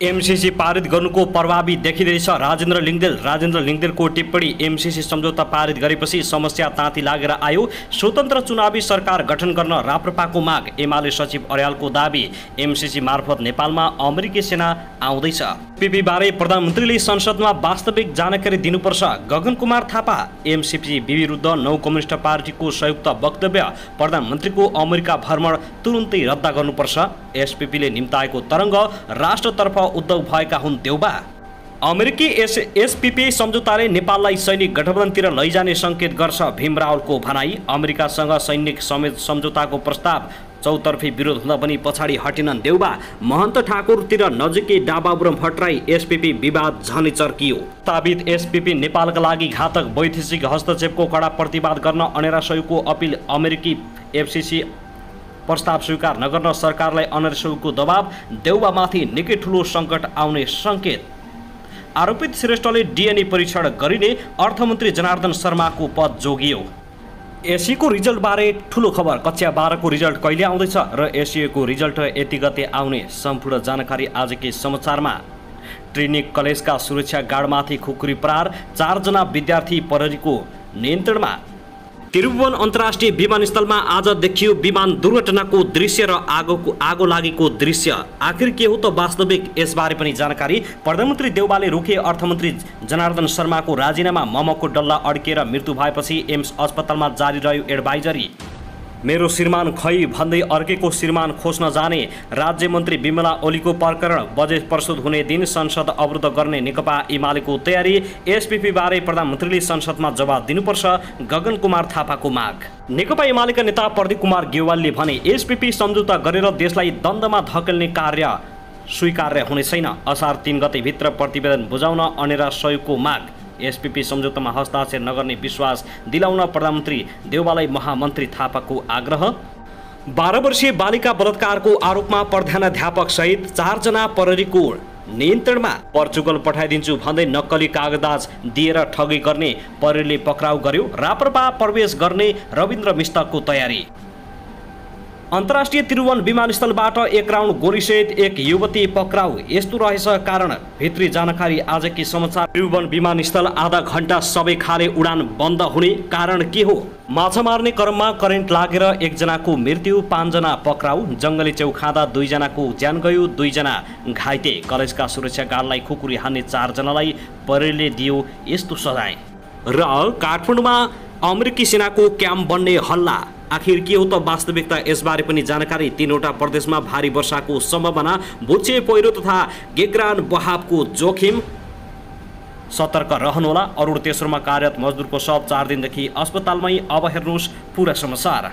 MCC पारित गर्नुको प्रभावी देखिँदैछ राजेन्द्र लिङ्गदेलको टिप्पणी। एमसीसी सम्झौता पारित गरेपछि समस्या ताती लागेर आयो। स्वतन्त्र चुनावी सरकार गठन गर्न राप्रपाको माग। एमाले सचिव अर्यालको दाबी। एमसीसी मार्फत नेपालमा अमेरिकी सेना आउँदैछ। एसपीपी बारे प्रधानमन्त्रीले संसदमा वास्तविक जानकारी दिनुपर्छ। गगन कुमार थापा। एमसीसी विरुद्ध नौ कम्युनिस्ट पार्टीको संयुक्त वक्तव्य। प्रधानमन्त्रीको अमेरिका भ्रमण तुरुन्तै रद्द गर्नुपर्छ। एसपीपीले निम्ताएको तरङ्ग राष्ट्रतर्फ उद्धव भएका हुन् देउबा। अमेरिकी एसपीपी सम्झौताले नेपाललाई सैनिक गठबन्धनतिर लैजाने सङ्केत गर्छ भीम रावलको भनाई। अमेरिकासँग सैनिक समेत सम्झौताको प्रस्ताव चौतर्फी विरोध हुँदा पनि पछाडि हटेनन् देउबा। महन्त ठाकुरतिर नजिकै डाबाबुरम भट्टराई। एसपीपी विवाद झनै चर्कियो। प्रस्तावित एसपीपी नेपालका लागि घातक वैदेशिक हस्तक्षेपको कडा प्रतिवाद गर्न अनेरा सहयोगको अपील। अमेरिकी एफसीसी प्रस्ताव स्वीकार नगर्न सरकारलाई अनरसको दबाव। देउबामाथि निकै ठुलो सङ्कट आउने सङ्केत। आरोपित श्रेष्ठले डीएनए परीक्षण गरिने। अर्थमन्त्री जनार्दन शर्माको पद जोगियो। एसईको रिजल्टबारे ठुलो खबर। कक्षा 12को रिजल्ट कहिले आउँदैछ र एसईको रिजल्ट यति गते आउने सम्पूर्ण जानकारी आजकै समाचारमा। ट्रिनिटी कलेजका सुरक्षा गार्डमाथि खुकुरी प्रहार। 4 जना विद्यार्थी प्रहरीको नियन्त्रणमा। त्रिभुवन अन्तर्राष्ट्रिय विमानस्थलमा आज देखियो विमान दुर्घटनाको दृश्य र आगो लागेको दृश्य। आखिर के हो त वास्तविक, यसबारे पनि जानकारी। प्रधानमन्त्री देउबाले रोके अर्थमन्त्री जनार्दन शर्माको राजीनामा। ममको डल्ला अड्किएर मृत्यु भएपछि एम्स अस्पतालमा जारी रह्यो एडभाइजरी। मेरो श्रीमान खै भन्दै अर्केको श्रीमान खोज्न जाने। राज्य मन्त्री विमला ओलीको प्रकरण। बजेट प्रस्तुत हुने दिन संसद अवरुद्ध गर्ने नेकपा एमालेको तयारी। एसपीपी बारे प्रधानमन्त्रीले संसदमा जवाब दिनुपर्छ। गगन कुमार थापाको माग। नेकपा एमालेका नेता प्रदीप कुमार गेवालले भने एसपीपी सम्झौता गरेर देशलाई द्वन्द्वमा धकेल्ने कार्य स्वीकार्य हुने छैन। असार 3 गतेभित्र प्रतिवेदन बुझाउन अनेरा सहयोगको माग। एसपीपी सम्झौतामा हस्ताक्षर नगर्ने विश्वास दिलाउन प्रधानमन्त्री देउबालाई महामन्त्री थापाको आग्रह। 12 वर्षीय बालिका बलात्कारको आरोपमा प्रधानाध्यापक सहित 4 जना प्रहरीको नियन्त्रणमा। पोर्चुगल पठाइदिन्छु भन्दै नक्कली कागजात दिएर ठगी गर्ने प्रहरीले पक्राउ गर्यो। राप्रपा प्रवेश गर्ने रविन्द्र मिश्रको तयारी। अन्तर्राष्ट्रिय त्रिभुवन विमानस्थलबाट 1 राउन्ड गोलीसहित 1 युवती पक्राउ। यस्तो रहेछ कारण। भित्री जानकारी आजकै समाचार। त्रिभुवन विमानस्थल आधा घण्टा सबै खाले उडान बन्द हुने कारण के हो? माछा मार्ने क्रममा करेन्ट लागेर 1 जनाको मृत्यु, 5 जना पक्राउ। जङ्गली च्याउ खाँदा 2 जनाको ज्यान गयो, 2 जना घाइते। कलेजका सुरक्षा गार्डलाई खुकुरी हान्ने 4 जनालाई प्रहरीले दियो यस्तो सजाय। र काठमाडौँमा अमेरिकी सेनाको क्याम्प बन्ने हल्ला। आखिर के हो त वास्तविकता, यसबारे पनि जानकारी। 3वटा प्रदेशमा भारी वर्षाको सम्भावना। भुच्चे पहिरो तथा गेग्रान बहावको जोखिम। सतर्क रहनुहोला। अरूण तेस्रोमा कार्यरत मजदुरको शव 4 दिनदेखि अस्पतालमै। अब हेर्नुहोस् पुरा समाचार।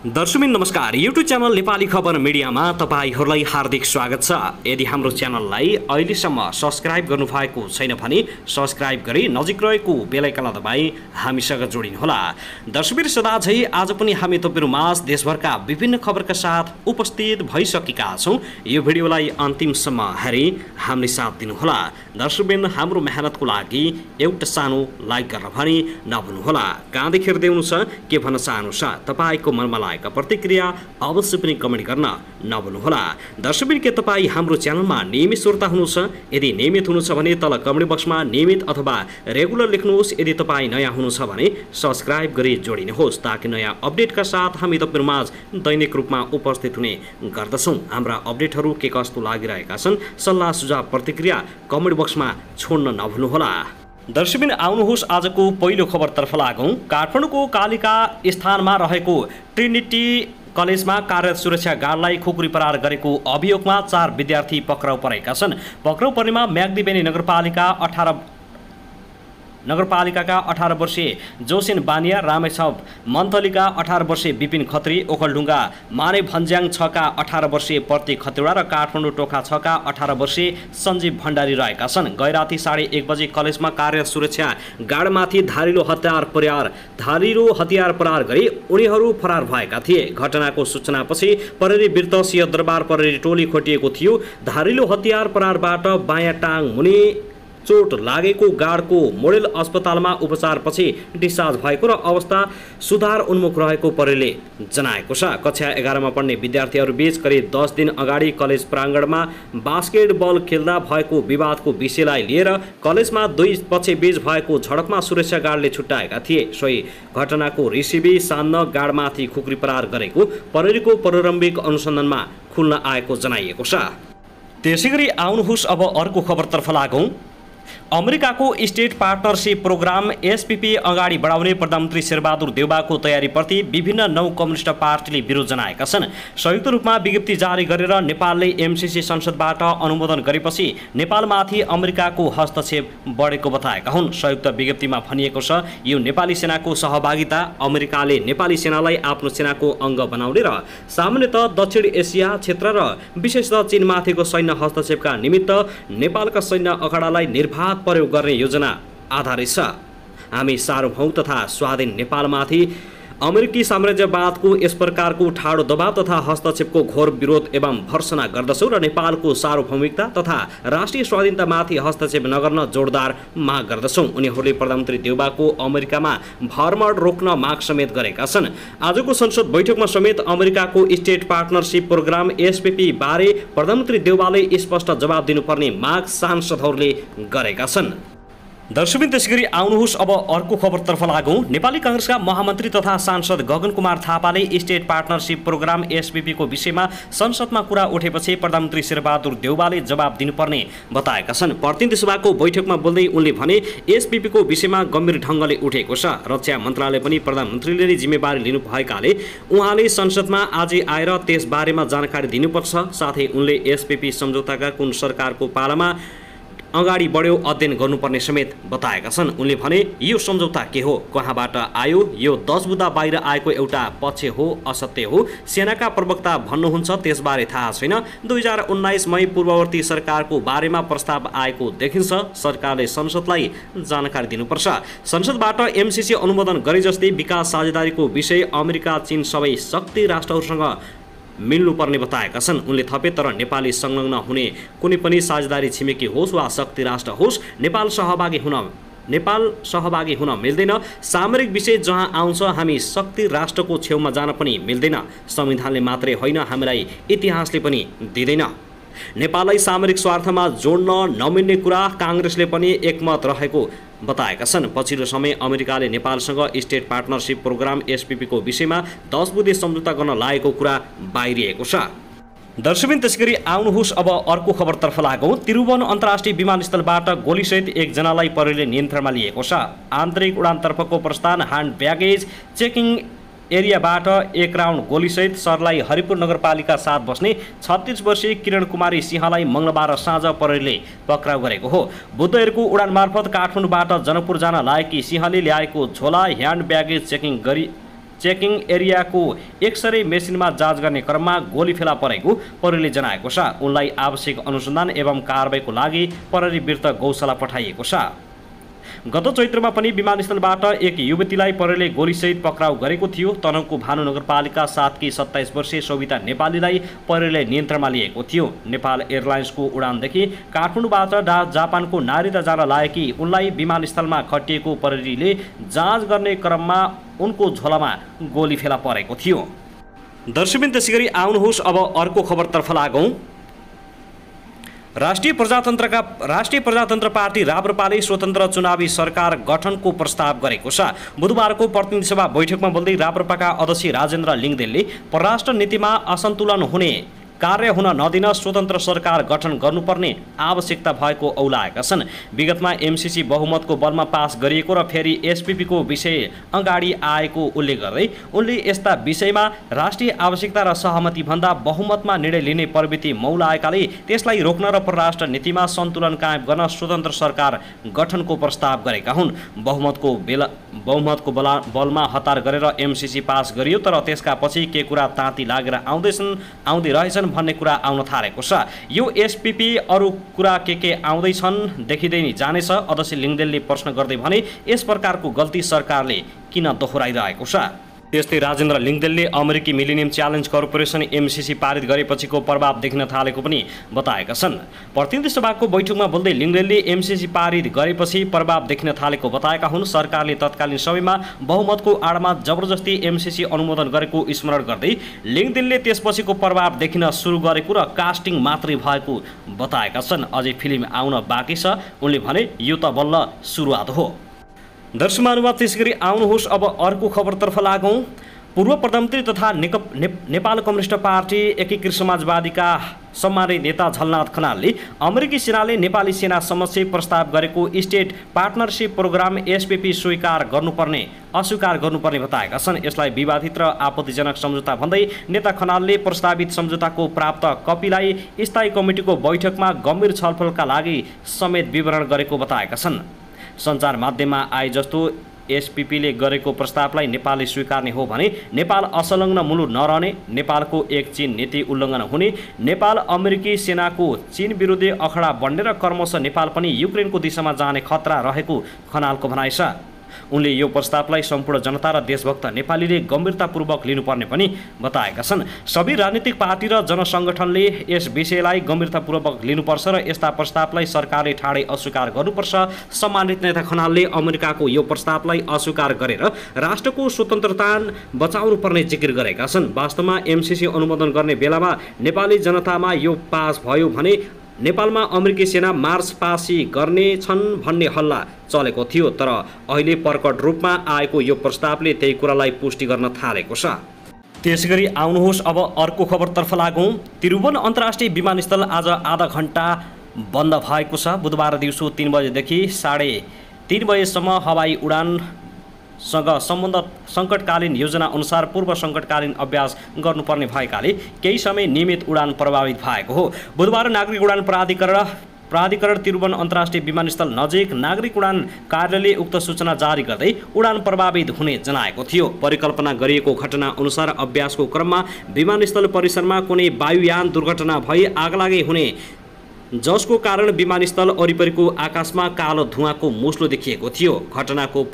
दर्शकबिन नमस्कार। युट्युब च्यानल नेपाली खबर मिडियामा तपाईहरूलाई हार्दिक स्वागत छ। यदि हाम्रो च्यानललाई अहिलेसम्म सब्स्क्राइब गर्नुभएको छैन भने सब्स्क्राइब गरी नजिक रहेको बेल आइकन दबाई हामीसँग जोडिनुहोला। दर्शकबिन सदाझै आज पनि हामी तपाईँहरूमाझ देशभरका विभिन्न खबरका साथ उपस्थित भइसकेका छौँ। यो भिडियोलाई अन्तिमसम्म हेरी हामीले साथ दिनुहोला। दर्शकबिन हाम्रो मेहनतको लागि एउटा सानो लाइक गर्न भने नभुल्नुहोला। कहाँदेखि हेर्दै हुनुहुन्छ, के भन्न चाहनुहुन्छ, तपाईँको मनमा प्रतिक्रिया अवश्य पनि कमेन्ट गर्न नभुल्नुहोला। दर्शकबिन के तपाईँ हाम्रो च्यानलमा नियमित श्रोता हुनुहुन्छ? यदि नियमित हुनुहुन्छ भने तल कमेन्ट बक्समा नियमित अथवा रेगुलर लेख्नुहोस्। यदि तपाईँ नयाँ हुनुहुन्छ भने सब्स्क्राइब गरी जोडिनुहोस् ताकि नयाँ अपडेटका साथ हामी तपाईँहरूमाझ दैनिक रूपमा उपस्थित हुने गर्दछौँ। हाम्रा अपडेटहरू के कस्तो लागिरहेका छन्, सल्लाह सुझाव प्रतिक्रिया कमेन्ट बक्समा छोड्न नभुल्नुहोला। दर्शकबिन आउनुहोस् आजको पहिलो खबरतर्फ लागौँ। काठमाडौँको कालिका स्थानमा रहेको ट्रिनिटी कलेजमा कार्यरत सुरक्षा गार्डलाई खुकुरी प्रहार गरेको अभियोगमा 4 विद्यार्थी पक्राउ परेका छन्। पक्राउ पर्नेमा म्याग्दीबेनी नगरपालिकाका 18 वर्षीय जोसेन बानिया, रामेछाप मन्थलीका 18 वर्षीय विपिन खत्री, ओखलढुङ्गा माने भन्ज्याङ 6 का 18 वर्षीय प्रतीक खतिवडा र काठमाडौँ टोखा 6 का 18 वर्षीय सञ्जीव भण्डारी रहेका छन्। गैराती 1:30 बजे कलेजमा कार्यरत सुरक्षा गार्डमाथि धारिलो हतियार प्रहार गरी उनीहरू फरार भएका थिए। घटनाको सूचनापछि प्रहरी बिर्त सिंहदरबार प्रहरी टोली खोटिएको थियो। धारिलो हतियार प्रहारबाट बायाँ टाङ मुनि चोट लागेको गार्डको मोडेल अस्पतालमा उपचारपछि डिस्चार्ज भएको र अवस्था सुधार उन्मुख रहेको प्रहरीले जनाएको छ। कक्षा 11 मा पढ्ने विद्यार्थीहरूबीच करिब 10 दिन अगाडि कलेज प्राङ्गणमा बास्केटबल खेल्दा भएको विवादको विषयलाई लिएर कलेजमा दुई पक्षबीच भएको झडपमा सुरक्षा गार्डले छुट्याएका थिए। सोही घटनाको रिसिभी सान्न गार्डमाथि खुकुरी प्रहार गरेको प्रहरीको प्रारम्भिक अनुसन्धानमा खुल्न आएको जनाइएको छ। त्यसैगरी आउनुहोस् अब अर्को खबरतर्फ लागौं। अमेरिकाको स्टेट पार्टनरशिप प्रोग्राम एसपीपी अगाडि बढाउने प्रधानमन्त्री शेरबहादुर देउबाको तयारीप्रति विभिन्न नौ कम्युनिस्ट पार्टीले विरोध जनाएका छन्। संयुक्त रूपमा विज्ञप्ति जारी गरेर नेपालले एमसीसी संसदबाट अनुमोदन गरेपछि नेपालमाथि अमेरिकाको हस्तक्षेप बढेको बताएका हुन्। संयुक्त विज्ञप्तिमा भनिएको छ, यो नेपाली सेनाको सहभागिता अमेरिकाले नेपाली सेनालाई आफ्नो सेनाको अङ्ग बनाउने र सामान्यतः दक्षिण एसिया क्षेत्र र विशेषतः चीनमाथिको सैन्य हस्तक्षेपका निमित्त नेपालका सैन्य अखाडालाई निर्वाध प्रयोग गर्ने योजना आधारित छ। हामी सार्वभौम तथा स्वाधीन नेपालमाथि अमेरिकी साम्राज्यवादको यस प्रकारको ठाडो दबाव तथा हस्तक्षेपको घोर विरोध एवं भर्सना गर्दछौँ र नेपालको सार्वभौमिकता तथा राष्ट्रिय स्वाधीनतामाथि हस्तक्षेप नगर्न जोडदार माग गर्दछौँ। उनीहरूले प्रधानमन्त्री देउबाको अमेरिकामा भ्रमण रोक्न माग समेत गरेका छन्। आजको संसद बैठकमा समेत अमेरिकाको स्टेट पार्टनरशिप प्रोग्राम एसपीपी बारे प्रधानमन्त्री देउबाले स्पष्ट जवाब दिनुपर्ने माग सांसदहरूले गरेका छन्। दर्शकबिन त्यसैगरी आउनुहोस् अब अर्को खबरतर्फ लागौं। नेपाली कांग्रेसका महामन्त्री तथा सांसद गगन कुमार थापाले स्टेट पार्टनरशिप प्रोग्राम एसपीपी को विषयमा संसदमा कुरा उठेपछि प्रधानमन्त्री शेरबहादुर देउबाले जवाब दिनुपर्ने बताएका छन्। प्रतिनिधि सभाको बैठकमा बोल्दै उनले भने एसपीपी को विषयमा गम्भीर ढङ्गले उठेको छ। रक्षा मन्त्रालय पनि प्रधानमन्त्रीले नै जिम्मेवारी लिनु भएकाले उहाँले संसदमा आजै आएर त्यस बारेमा जानकारी दिनुपर्छ। साथै उनले एसपीपी सम्झौताका कुन सरकारको पालामा अगाडि बढ्यो अध्ययन गर्नुपर्ने समेत बताएका छन्। उनले भने यो सम्झौता के हो, कहाँबाट आयो, यो 10 बुँदा बाहिर आएको एउटा पक्ष हो, असत्य हो, सेनाका प्रवक्ता भन्नुहुन्छ त्यसबारे थाहा छैन। 2019 मई पूर्ववर्ती सरकारको बारेमा प्रस्ताव आएको देखिन्छ। सरकारले संसदलाई जानकारी दिनुपर्छ। संसदबाट एमसीसी अनुमोदन गरे जस्तै विकास साझेदारीको विषय अमेरिका, चीन सबै शक्ति राष्ट्रहरूसँग मिल्नुपर्ने बताएका छन्। उनले थपे तर नेपाली संलग्न हुने कुनै पनि साझेदारी छिमेकी होस् वा शक्ति राष्ट्र होस् नेपाल सहभागी हुन मिल्दैन। सामरिक विषय जहाँ आउँछ हामी शक्ति राष्ट्रको छेउमा जान पनि मिल्दैन। संविधानले मात्रै होइन हामीलाई इतिहासले पनि दिँदैन। नेपाललाई सामरिक स्वार्थमा जोड्न नमिल्ने कुरा कांग्रेसले पनि एकमत रहेको बताएका छन्। पछिल्लो समय अमेरिकाले नेपालसँग स्टेट पार्टनरशिप प्रोग्राम एसपीपी को विषयमा 10 बुँदे सम्झौता गर्न लागेको कुरा बाहिरिएको छ। दर्शकबिन त्यसैगरी आउनुहोस् अब अर्को खबरतर्फ लागौं। त्रिभुवन अन्तर्राष्ट्रिय विमानस्थलबाट गोलीसहित एकजनालाई प्रहरीले नियन्त्रणमा लिएको छ। आन्तरिक उडानतर्फको प्रस्थान ह्यान्ड ब्यागेज चेकिङ एरियाबाट एक राउन्ड गोलीसहित सरलाई हरिपुर नगरपालिका 7 बस्ने 36 वर्षीय किरण कुमारी सिंहलाई मंगलबार साँझ प्रहरीले पक्राउ गरेको हो। बुधबारको उडान मार्फत काठमाडौँबाट जनकपुर जान लागेकी सिंहले ल्याएको झोला ह्यान्ड ब्यागेज चेकिङ एरियाको एक्सरे मेसिनमा जाँच गर्ने क्रममा गोली फेला परेको प्रहरीले जनाएको छ। उनलाई आवश्यक अनुसन्धान एवं कारबाहीको लागि प्रहरी वीरता गौशाला पठाइएको छ। गत चैत्रमा पनि विमानस्थलबाट एक युवतीलाई प्रहरीले गोलीसहित पक्राउ गरेको थियो। तनहुँको भानु नगरपालिका 7 की 27 वर्षीय सोभिता नेपालीलाई प्रहरीले नियन्त्रणमा लिएको थियो। नेपाल एयरलाइन्सको उडानदेखि काठमाडौँबाट जापानको नारिता जान लागेकी उनलाई विमानस्थलमा खटिएको प्रहरीले जाँच गर्ने क्रममा उनको झोलामा गोली फेला परेको थियो। दर्शकबिन त्यसैगरी आउनुहोस् अब अर्को खबरतर्फ लागौं। राष्ट्रिय प्रजातन्त्र पार्टी राप्रपाले स्वतन्त्र चुनावी सरकार गठनको प्रस्ताव गरेको छ। बुधबारको प्रतिनिधि सभा बैठकमा बोल्दै राप्रपाका अध्यक्ष राजेन्द्र लिङदेलले परराष्ट्र नीतिमा असन्तुलन हुने कार्य हुन नदिन स्वतन्त्र सरकार गठन गर्नुपर्ने आवश्यकता भएको औलाएका छन्। विगतमा एमसीसी बहुमतको बलमा पास गरिएको र फेरि एसपीपी को विषय अगाडि आएको उल्लेख गर्दै उनले यस्ता विषयमा राष्ट्रिय आवश्यकता र सहमति भन्दा बहुमतमा निर्णय लिने प्रवृत्ति मौलाएकाले त्यसलाई रोक्न र परराष्ट्र नीतिमा सन्तुलन कायम गर्न स्वतन्त्र सरकार गठनको प्रस्ताव गरेका हुन्। बहुमतको बलमा हतार गरेर एमसीसी पास गरियो तर त्यसका पछि के कुरा ताती लागेर आउँदै रहेछन् भन्ने कुरा आउन थालेको छ। यो एसपीपी अरू कुरा के आउँदैछन् देखिँदै नै जानेछ। अध्यक्ष लिङदेलले प्रश्न गर्दै भने यस प्रकारको गल्ती सरकारले किन दोहोऱ्याइरहेको छ। त्यस्तै राजेन्द्र लिङ्गदेलले अमेरिकी मिलेनियम च्यालेन्ज कर्पोरेसन एमसिसी पारित गरेपछिको प्रभाव देखिन थालेको पनि बताएका छन्। प्रतिनिधि सभाको बैठकमा बोल्दै लिङ्गदेलले एमसिसी पारित गरेपछि प्रभाव देखिन थालेको बताएका हुन्। सरकारले तत्कालीन समयमा बहुमतको आडमा जबरजस्ती एमसिसी अनुमोदन गरेको स्मरण गर्दै लिङ्गदेलले त्यसपछिको प्रभाव देखिन सुरु गरेको र कास्टिङ मात्रै भएको बताएका छन्। अझै फिल्म आउन बाँकी छ, उनले भने यो त बल्ल सुरुवात हो। दर्शक महानुभाव, त्यसैगरी आउनुहोस् अब अर्को खबरतर्फ लागौँ। पूर्व प्रधानमन्त्री तथा नेपाल कम्युनिस्ट पार्टी एकीकृत समाजवादीका सम्मानित नेता झलनाथ खनालले अमेरिकी सेनाले नेपाली सेना समक्ष प्रस्ताव गरेको स्टेट पार्टनरसिप प्रोग्राम एसपीपी अस्वीकार गर्नुपर्ने बताएका छन्। यसलाई विवादित र आपत्तिजनक सम्झौता भन्दै नेता खनालले प्रस्तावित सम्झौताको प्राप्त कपीलाई स्थायी कमिटीको बैठकमा गम्भीर छलफलका लागि समेत विवरण गरेको बताएका छन्। सञ्चार माध्यममा आए जस्तो एसपीपीले गरेको प्रस्तावलाई नेपालले स्वीकार्ने हो भने नेपाल असंलग्न मुलुक नरहने, नेपालको एक चीन नीति उल्लङ्घन हुने, नेपाल अमेरिकी सेनाको चीन विरुद्ध अखडा बन्ने र क्रमशः नेपाल पनि युक्रेनको दिशामा जाने खतरा रहेको खनालको भनाइ छ। उनले यो प्रस्तावलाई सम्पूर्ण जनता र देशभक्त नेपालीले गम्भीरतापूर्वक लिनुपर्ने पनि बताएका छन्। सबै राजनीतिक पार्टी र जनसङ्गठनले यस विषयलाई गम्भीरतापूर्वक लिनुपर्छ र यस्ता प्रस्तावलाई सरकारले ठाडै अस्वीकार गर्नुपर्छ। सम्मानित नेता खनालले अमेरिकाको यो प्रस्तावलाई अस्वीकार गरेर राष्ट्रको स्वतन्त्रता बचाउनुपर्ने जिकिर गरेका छन्। वास्तवमा एमसिसी अनुमोदन गर्ने बेलामा नेपाली जनतामा यो पास भयो भने नेपालमा अमेरिकी सेना मार्चपासी गर्ने छन् भन्ने हल्ला चलेको थियो, तर अहिले प्रकट रूपमा आएको यो प्रस्तावले त्यही कुरालाई पुष्टि गर्न थालेको छ। त्यसैगरी आउनुहोस् अब अर्को खबरतर्फ लागौँ। त्रिभुवन अन्तर्राष्ट्रिय विमानस्थल आज आधा घण्टा बन्द भएको छ। बुधबार दिउँसो 3 बजेदेखि 3:30 बजेसम्म हवाई उडानसँग सम्बन्धित सङ्कटकालीन योजना अनुसार पूर्व सङ्कटकालीन अभ्यास गर्नुपर्ने भएकाले केही समय नियमित उडान प्रभावित भएको हो। बुधबार नागरिक उडान प्राधिकरण त्रिभुवन अन्तर्राष्ट्रिय विमानस्थल नजिक नागरिक उडान कार्यालयले उक्त सूचना जारी गर्दै उडान प्रभावित हुने जनाएको थियो। परिकल्पना गरिएको घटना अनुसार अभ्यासको क्रममा विमानस्थल परिसरमा कुनै वायुयान दुर्घटना भई आगलागी हुने, जसको कारण विमानस्थल वरिपरिको आकाशमा कालो धुवाँको मुस्लो देखिएको थियो। घटनाको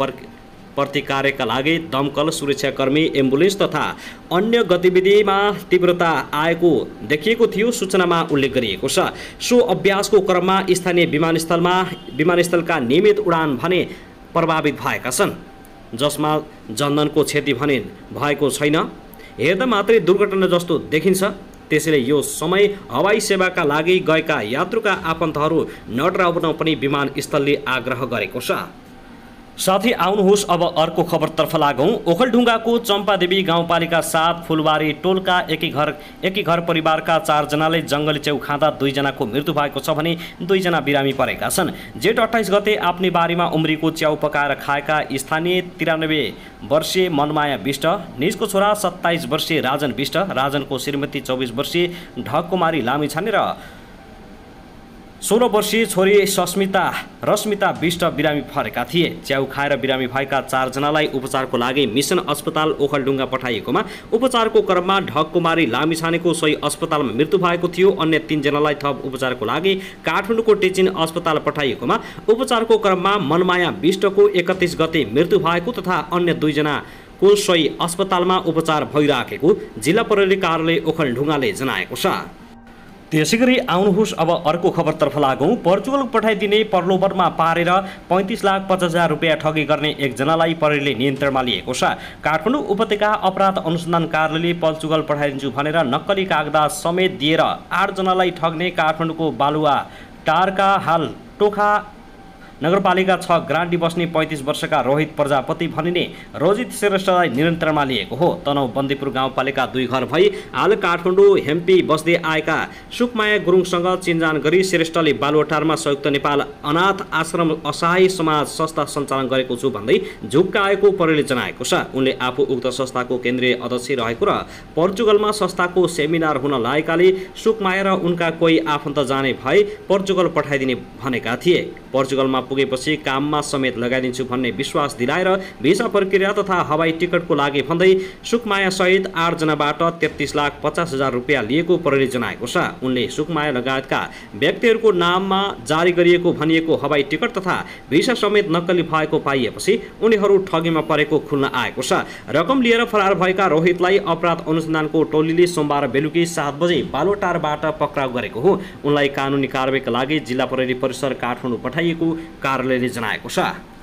प्रतिकारका लागि दमकल, सुरक्षाकर्मी, एम्बुलेन्स तथा अन्य गतिविधिमा तीव्रता आएको देखिएको थियो, सूचनामा उल्लेख गरिएको छ। सो अभ्यासको क्रममा स्थानीय विमानस्थलका नियमित उडान भने प्रभावित भएका छन्, जसमा जनधनको क्षति भने भएको छैन। हेर्दा मात्रै दुर्घटना जस्तो देखिन्छ। त्यसैले यो समय हवाई सेवाका लागि गएका यात्रुका आफन्तहरू नडराउन पनि विमानस्थलले आग्रह गरेको छ। साथै आउनुहोस् अब अर्को खबरतर्फ लागौँ। ओखलढुङ्गाको चम्पादेवी गाउँपालिका 7 फुलबारी टोलका एकै घर परिवारका 4 जनाले जङ्गली च्याउ खाँदा 2 जनाको मृत्यु भएको छ भने 2 जना बिरामी परेका छन्। जेठ 28 गते आफ्नै बारीमा उम्रिएको च्याउ पकाएर खाएका स्थानीय 93 वर्षीय मनमाया विष्ट, निजको छोरा 27 वर्षीय राजन विष्ट, राजनको श्रीमती 24 वर्षीय ढककुमारी लामिछाने र 16 वर्षीय छोरी रश्मिता विष्ट बिरामी परेका थिए। च्याउ खाएर बिरामी भएका 4 जनालाई उपचारको लागि मिसन अस्पताल ओखलढुङ्गा पठाइएकोमा उपचारको क्रममा ढककुमारी लामिछानेको सोही अस्पतालमा मृत्यु भएको थियो। अन्य 3 जनालाई थप उपचारको लागि काठमाडौँको टिचिन अस्पताल पठाइएकोमा उपचारको क्रममा मनमाया विष्टको 31 गते मृत्यु भएको तथा अन्य 2 जनाको सोही अस्पतालमा उपचार भइराखेको जिल्ला प्रहरी कार्यालय ओखलढुङ्गाले जनाएको छ। त्यसैगरी आउनुहोस् अब अर्को खबरतर्फ लागौँ। पोर्चुगल पठाइदिने प्रलोभनमा पारेर 35,50,000 रुपियाँ ठगी गर्ने एकजनालाई प्रहरीले नियन्त्रणमा लिएको छ। काठमाडौँ उपत्यका अपराध अनुसन्धान कार्यालयले पोर्चुगल पठाइदिन्छु भनेर नक्कली कागजात समेत दिएर 8 जनालाई ठग्ने काठमाडौँको बालुवा टारका हाल टोखा नगरपालिका 6 ग्रान्डी बस्ने 35 वर्षका रोहित प्रजापति भनिने रोजित श्रेष्ठलाई नियन्त्रणमा लिएको हो। तनहुँ बन्दीपुर गाउँपालिका 2 घर भई हाल काठमाडौँ हेम्पी बस्दै आएका सुकमाया गुरुङसँग चिन्जान गरी श्रेष्ठले बालुवाटारमा संयुक्त नेपाल अनाथ आश्रम असहाय समाज संस्था सञ्चालन गरेको छु भन्दै झुक्का आएको प्रहरीले जनाएको छ। उनले आफू उक्त संस्थाको केन्द्रीय अध्यक्ष रहेको र पोर्चुगलमा संस्थाको सेमिनार हुन लागेकाले सुकमाया र उनका कोही आफन्त जाने भए पोर्चुगल पठाइदिने भनेका थिए। पोर्चुगलमा पुगेपछि काममा समेत लगाइदिन्छु भन्ने विश्वास दिलाएर भिसा प्रक्रिया तथा हवाई टिकटको लागि भन्दै सुकमाया सहित 8 जनाबाट 33,50,000 रुपियाँ लिएको प्रहरीले जनाएको छ। उनले सुकमाया लगायतका व्यक्तिहरूको नाममा जारी गरिएको भनिएको हवाई टिकट तथा भिसा समेत नक्कली भएको पाइएपछि उनीहरू ठगीमा परेको खुल्न आएको छ। रकम लिएर फरार भएका रोहितलाई अपराध अनुसन्धानको टोलीले सोमबार बेलुकी 7 बजे बालोटारबाट पक्राउ गरेको हो। उनलाई कानुनी कारबाहीका लागि जिल्ला प्रहरी परिसर काठमाडौँ पठाइएको कार्यालयले जनाएको छ।